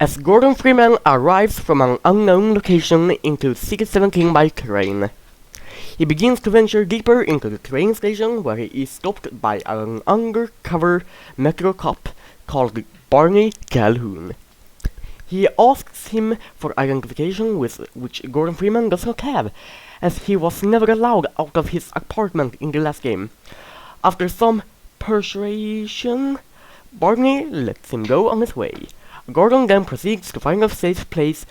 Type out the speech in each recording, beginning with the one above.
as Gordon Freeman arrives from an unknown location into City 17 by train. He begins to venture deeper into the train station where he is stopped by an undercover metro cop called Barney Calhoun. He asks him for identification which Gordon Freeman does not have, as he was never allowed out of his apartment in the last game. After some persuasion, Barney lets him go on his way. Gordon then proceeds to find a safe place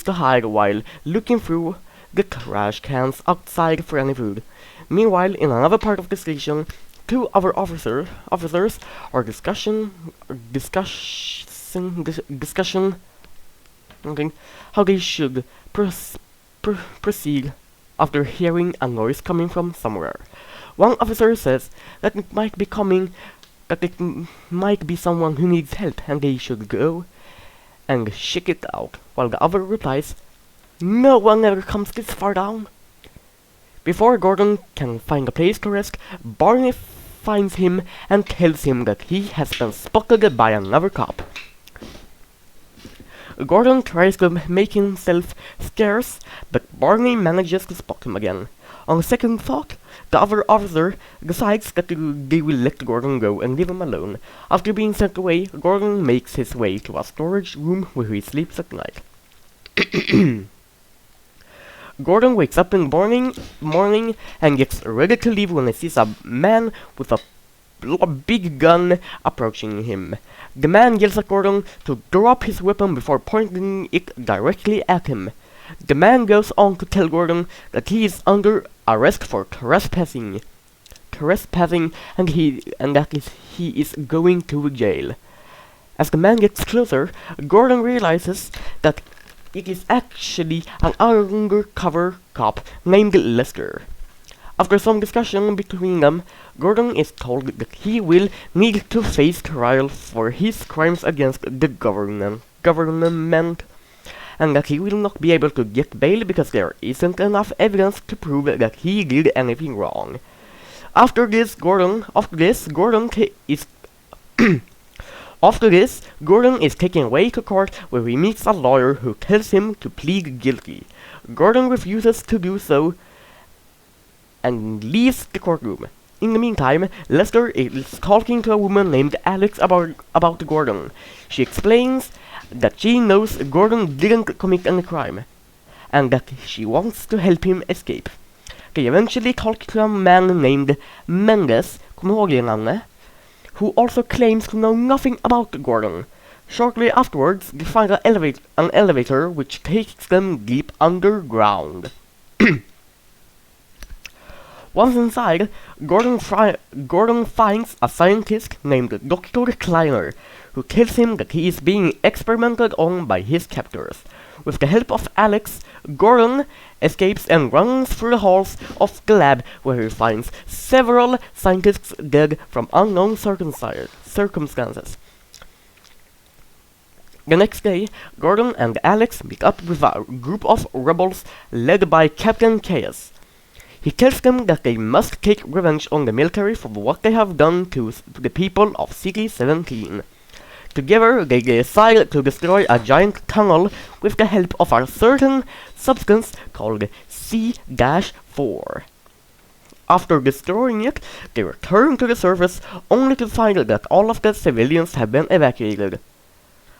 to hide while looking through the trash cans outside for any food. Meanwhile, in another part of the station, two other officers are discussing how they should proceed after hearing a noise coming from somewhere. One officer says that it might be someone who needs help and they should go and check it out, while the other replies, "No one ever comes this far down." Before Gordon can find a place to rest, Barney finds him and tells him that he has been spotted by another cop. Gordon tries to make himself scarce, but Barney manages to spot him again. On second thought, the other officer decides that they will let Gordon go and leave him alone. After being sent away, Gordon makes his way to a storage room where he sleeps at night. Gordon wakes up in the morning and gets ready to leave when he sees a man with a big gun approaching him. The man yells at Gordon to drop his weapon before pointing it directly at him. The man goes on to tell Gordon that he is under arrest for trespassing, and that he is going to jail. As the man gets closer, Gordon realizes that it is actually an undercover cop named Lester. After some discussion between them, Gordon is told that he will need to face trial for his crimes against the government, and that he will not be able to get bail because there isn't enough evidence to prove that he did anything wrong. After this, Gordon is taken away to court where he meets a lawyer who tells him to plead guilty. Gordon refuses to do so and leaves the courtroom. In the meantime, Lester is talking to a woman named Alex about Gordon. She explains that she knows Gordon didn't commit any crime, and that she wants to help him escape. They eventually talk to a man named Mendes, who also claims to know nothing about Gordon. Shortly afterwards, they find an elevator which takes them deep underground. Once inside, Gordon finds a scientist named Dr. Kleiner, who tells him that he is being experimented on by his captors. With the help of Alex, Gordon escapes and runs through the halls of the lab, where he finds several scientists dead from unknown circumstances. The next day, Gordon and Alex meet up with a group of rebels led by Captain Chaos. He tells them that they must take revenge on the military for what they have done to the people of City 17. Together, they decide to destroy a giant tunnel with the help of a certain substance called C-4. After destroying it, they return to the surface only to find that all of the civilians have been evacuated.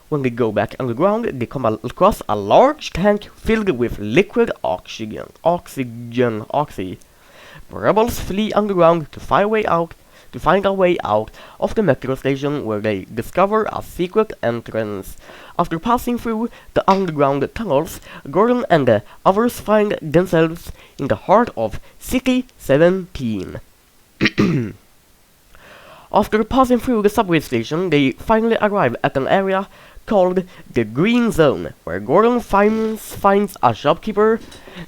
When they go back underground, they come across a large tank filled with liquid oxygen. The rebels flee underground to find a way out of the metro station, where they discover a secret entrance. After passing through the underground tunnels, Gordon and the others find themselves in the heart of City 17. After passing through the subway station, they finally arrive at an area called the Green Zone, where Gordon finds a shopkeeper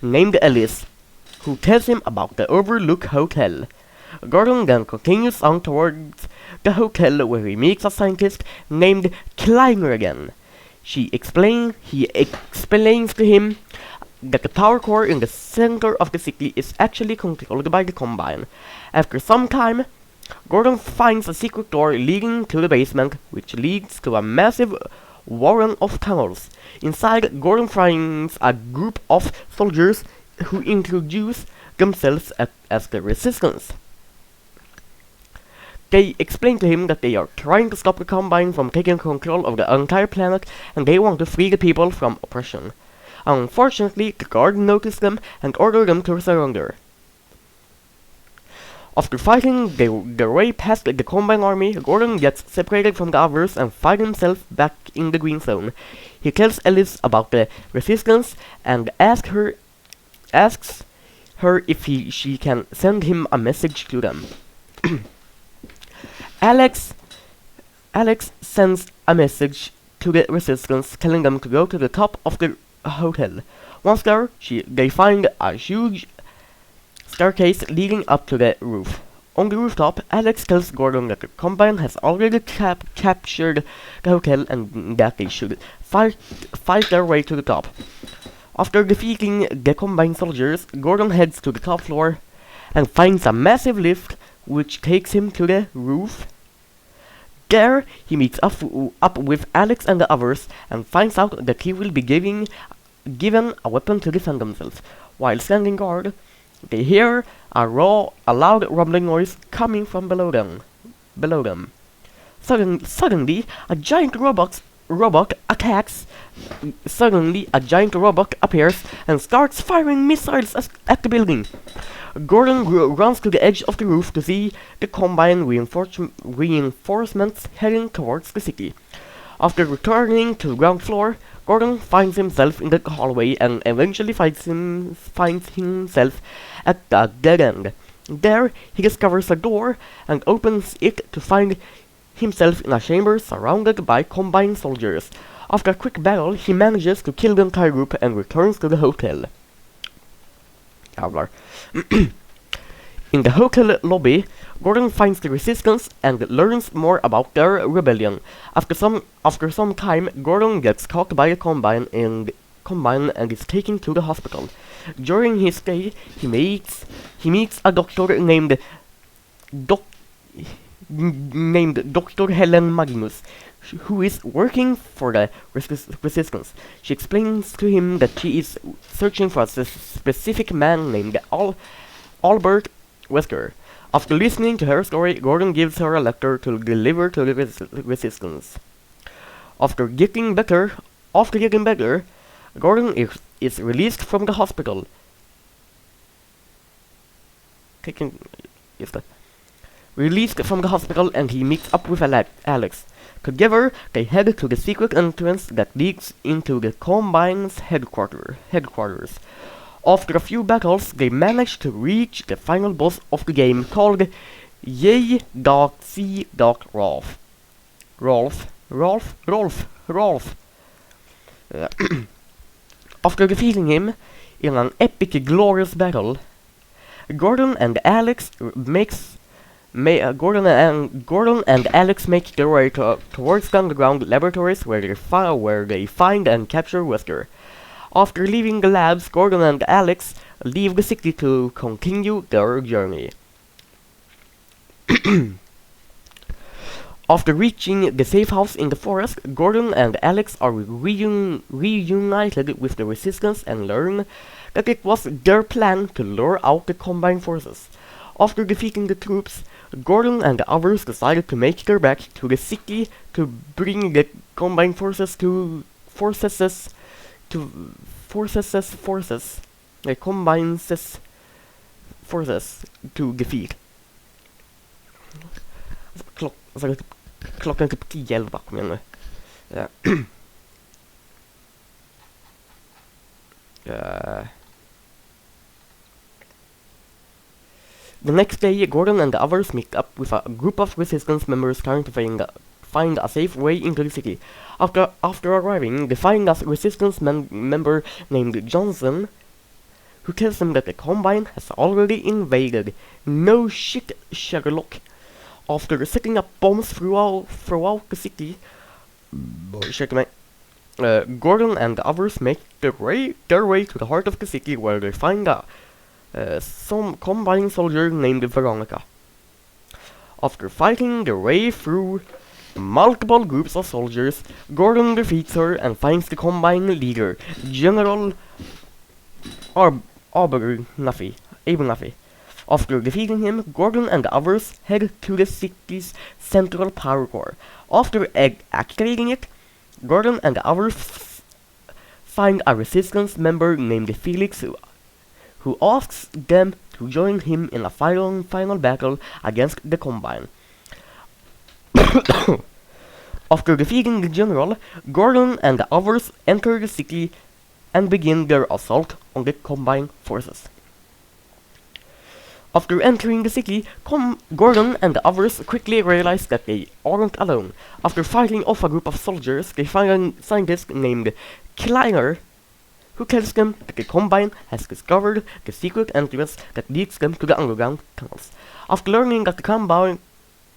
named Ellis, who tells him about the Overlook Hotel. Gordon then continues on towards the hotel, where he meets a scientist named Kleiner again. He explains to him that the power core in the center of the city is actually controlled by the Combine. After some time, Gordon finds a secret door leading to the basement, which leads to a massive warren of tunnels. Inside, Gordon finds a group of soldiers who introduce themselves as the Resistance. They explain to him that they are trying to stop the Combine from taking control of the entire planet, and they want to free the people from oppression. Unfortunately, the guard noticed them and ordered them to surrender. After fighting their way past the Combine army, Gordon gets separated from the others and finds himself back in the Green Zone. He tells Alice about the Resistance and asks her if she can send him a message to them. Alex sends a message to the Resistance telling them to go to the top of the hotel. Once there, they find a huge staircase leading up to the roof. On the rooftop, Alex tells Gordon that the Combine has already captured the hotel and that they should fight their way to the top. After defeating the Combine soldiers, Gordon heads to the top floor and finds a massive lift which takes him to the roof. There, he meets up with Alex and the others and finds out that he will be given a weapon to defend himself. While standing guard, they hear a loud rumbling noise coming from below them. Suddenly, a giant robot appears and starts firing missiles at the building. Gordon runs to the edge of the roof to see the Combine reinforcements heading towards the city. After returning to the ground floor, Gordon finds himself in the hallway and eventually finds himself at a dead end. There, he discovers a door and opens it to find himself in a chamber surrounded by Combine soldiers. After a quick battle, he manages to kill the entire group and returns to the hotel. In the hotel lobby, Gordon finds the Resistance and learns more about their rebellion. After some time, Gordon gets caught by the Combine and is taken to the hospital. During his stay, he meets a doctor named Dr. Helen Magnus, who is working for the Resistance. She explains to him that she is searching for a specific man named Albert Wesker. After listening to her story, Gordon gives her a letter to deliver to the Resistance. After getting better, Gordon is released from the hospital. Released from the hospital, and he meets up with Alex. Together, they head to the secret entrance that leads into the Combine's headquarters. After a few battles, they manage to reach the final boss of the game, called J.C.Rolf. Rolf. After defeating him in an epic, glorious battle, Gordon and Alex make their way towards the underground laboratories where they find and capture Wesker. After leaving the labs, Gordon and Alex leave the city to continue their journey. After reaching the safe house in the forest, Gordon and Alex are reunited with the Resistance and learn that it was their plan to lure out the Combine forces. After defeating the troops, Gordon and the others decided to make their back to the city to bring the Combine forces to defeat. Klockan är typ 10-11, kom igen nu. The next day, Gordon and the others meet up with a group of Resistance members trying to find a safe way into the city. After arriving, they find a Resistance member named Johnson, who tells them that the Combine has already invaded. No shit, Sherlock. After setting up bombs throughout the city, Gordon and the others make their way to the heart of the city, where they find some Combine soldier named Veronica. After fighting their way through multiple groups of soldiers, Gordon defeats her and finds the Combine leader, General Abernathy. After defeating him, Gordon and the others head to the city's central power core. After activating it, Gordon and the others find a resistance member named Felix who asks them to join him in a final battle against the Combine. After defeating the general, Gordon and the others enter the city and begin their assault on the Combine forces. After entering the city, Gordon and the others quickly realize that they aren't alone. After fighting off a group of soldiers, they find a scientist named Kleiner, who tells them that the Combine has discovered the secret entrance that leads them to the underground tunnels. After learning that the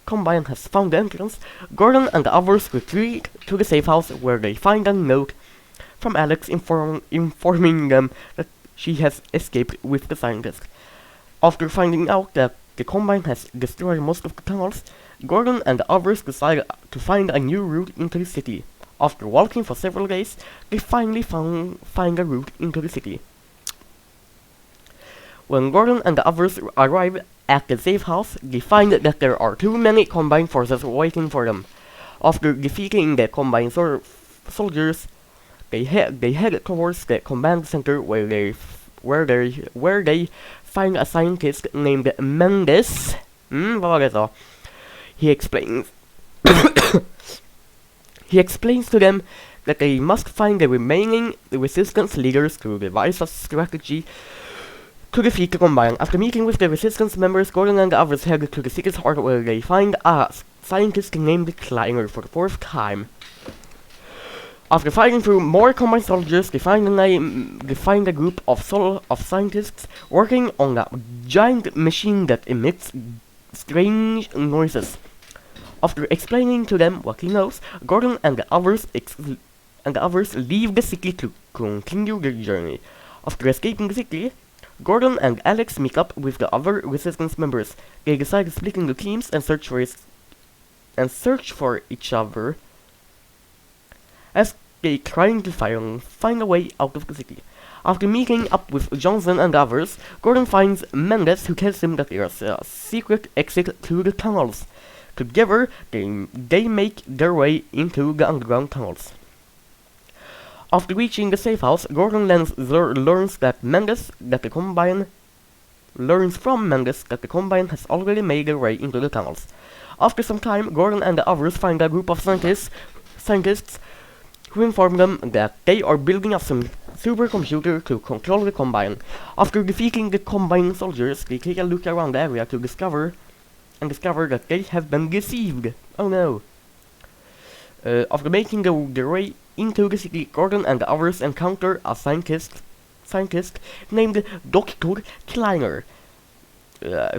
Combine has found the entrance, Gordon and the others retreat to the safe house where they find a note from Alex informing them that she has escaped with the scientist. After finding out that the Combine has destroyed most of the tunnels, Gordon and the others decide to find a new route into the city. After walking for several days, they finally find a route into the city. When Gordon and the others arrive at the safe house, they find that there are too many Combine forces waiting for them. After defeating the Combine soldiers, they head towards the command center where they find a scientist named Mendes. Vad var det så? He explains to them that they must find the remaining resistance leaders to devise a strategy to defeat the Combine. After meeting with the resistance members, Gordon and the others head to the city's heart where they find a scientist named Kleiner for the fourth time. After fighting through more Combine soldiers, they find a group of scientists working on a giant machine that emits strange noises. After explaining to them what he knows, Gordon and the others leave the city to continue their journey. After escaping the city, Gordon and Alex meet up with the other resistance members. They decide to split into teams and search for each other as they trying to find a way out of the city. After meeting up with Johnson and others, Gordon finds Mendes, who tells him that there is a secret exit to the tunnels. Together, they make their way into the underground tunnels. After reaching the safe house, Gordon learns from Mendes that the Combine has already made their way into the tunnels. After some time, Gordon and the others find a group of scientists who inform them that they are building a supercomputer to control the Combine. After defeating the Combine soldiers, they take a look around the area to discover that they have been deceived. Oh no. After making their way into the city, Gordon and the others encounter a scientist named Dr. Kleiner,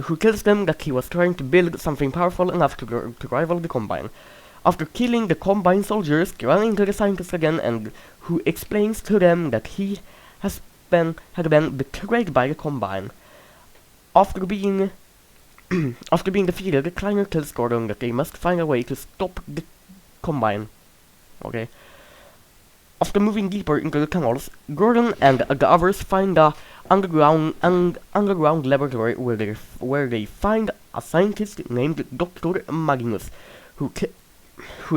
who tells them that he was trying to build something powerful enough to rival the Combine. After killing the Combine soldiers, they run into the scientist again, and who explains to them that he had been betrayed by the Combine. After being defeated, Kleiner tells Gordon that they must find a way to stop the Combine. Okay. After moving deeper into the tunnels, Gordon and the others find a underground laboratory where they find a scientist named Dr. Magnus, who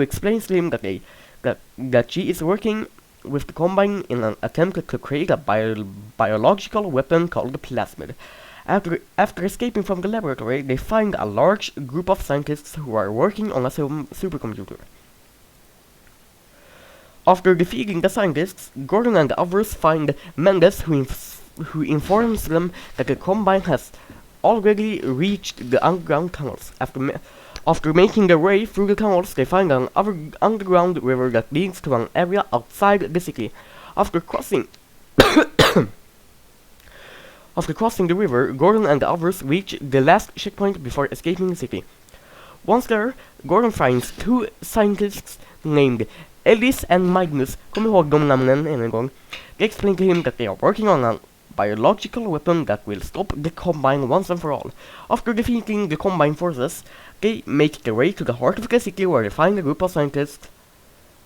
explains to him that she is working with the Combine in an attempt to create a biological weapon called the plasmid. After escaping from the laboratory, they find a large group of scientists who are working on a supercomputer. After defeating the scientists, Gordon and the others find Mendes, who informs them that the Combine has already reached the underground tunnels. After making their way through the tunnels, they find an underground river that leads to an area outside the city. After crossing the river, Gordon and the others reach the last checkpoint before escaping the city. Once there, Gordon finds two scientists named Ellis and Magnus. Kom ihåg de namnen än en gång. They explain to him that they are working on a biological weapon that will stop the Combine once and for all. After defeating the Combine forces, they make their way to the heart of the city where they find a group of scientists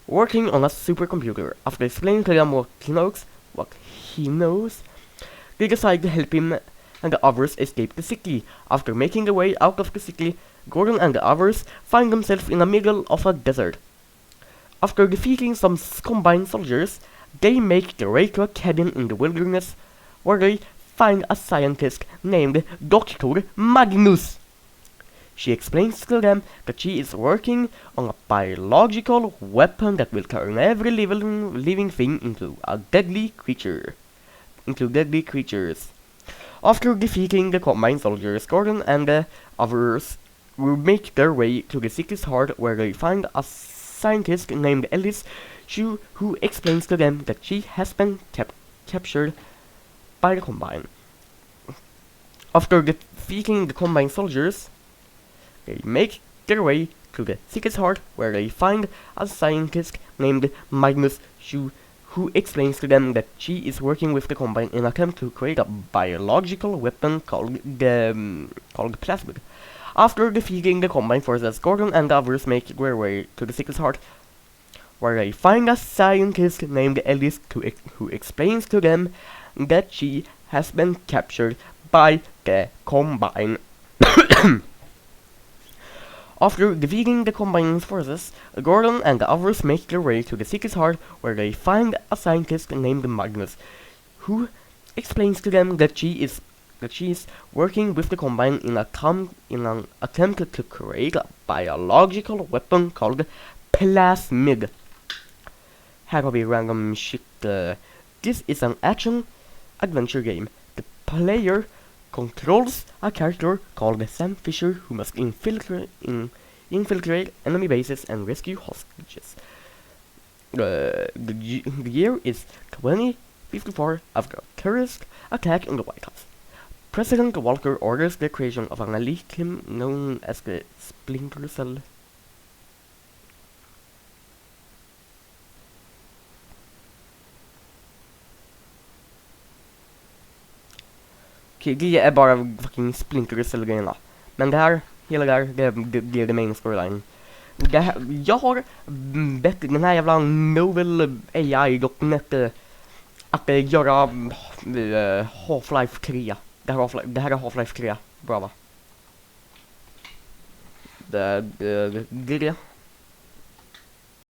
working on a supercomputer. After explaining to them what he knows, they decide to help him and the others escape the city. After making their way out of the city, Gordon and the others find themselves in the middle of a desert. After defeating some Combine soldiers, they make their way to a cabin in the wilderness, where they find a scientist named Dr. Magnus. She explains to them that she is working on a biological weapon that will turn every living thing into a deadly creature. After defeating the Combine soldiers, Gordon and the others will make their way to the city's heart, where they find a scientist named Alice, who explains to them that she has been captured by the Combine. After defeating the Combine soldiers, they make their way to the city's heart, where they find a scientist named Magnus, who explains to them that she is working with the Combine in an attempt to create a biological weapon called plasmid. After defeating the Combine forces, Gordon and the others make their way to the city's heart, where they find a scientist named Alice, who explains to them that she has been captured by the Combine. After defeating the Combine forces, Gordon and the others make their way to the city's heart, where they find a scientist named Magnus, who explains to them that she is working with the Combine in an attempt to create a biological weapon called plasmid. Här har vi random shit. This is an action-adventure game. The player controls a character called Sam Fisher, who must infiltrate enemy bases and rescue hostages. The year is 2054 after a terrorist attack in the White House. President Walker orders the creation of an elite team known as the Splinter Cell. Okej, det är bara fucking Splinter Cell-grejerna. Men det här, hela det är the main storyline. Jag har bett den här jävla Novel AI.net att göra Half-Life 3. Det här är Half-Life 3. Bra va? Det är det.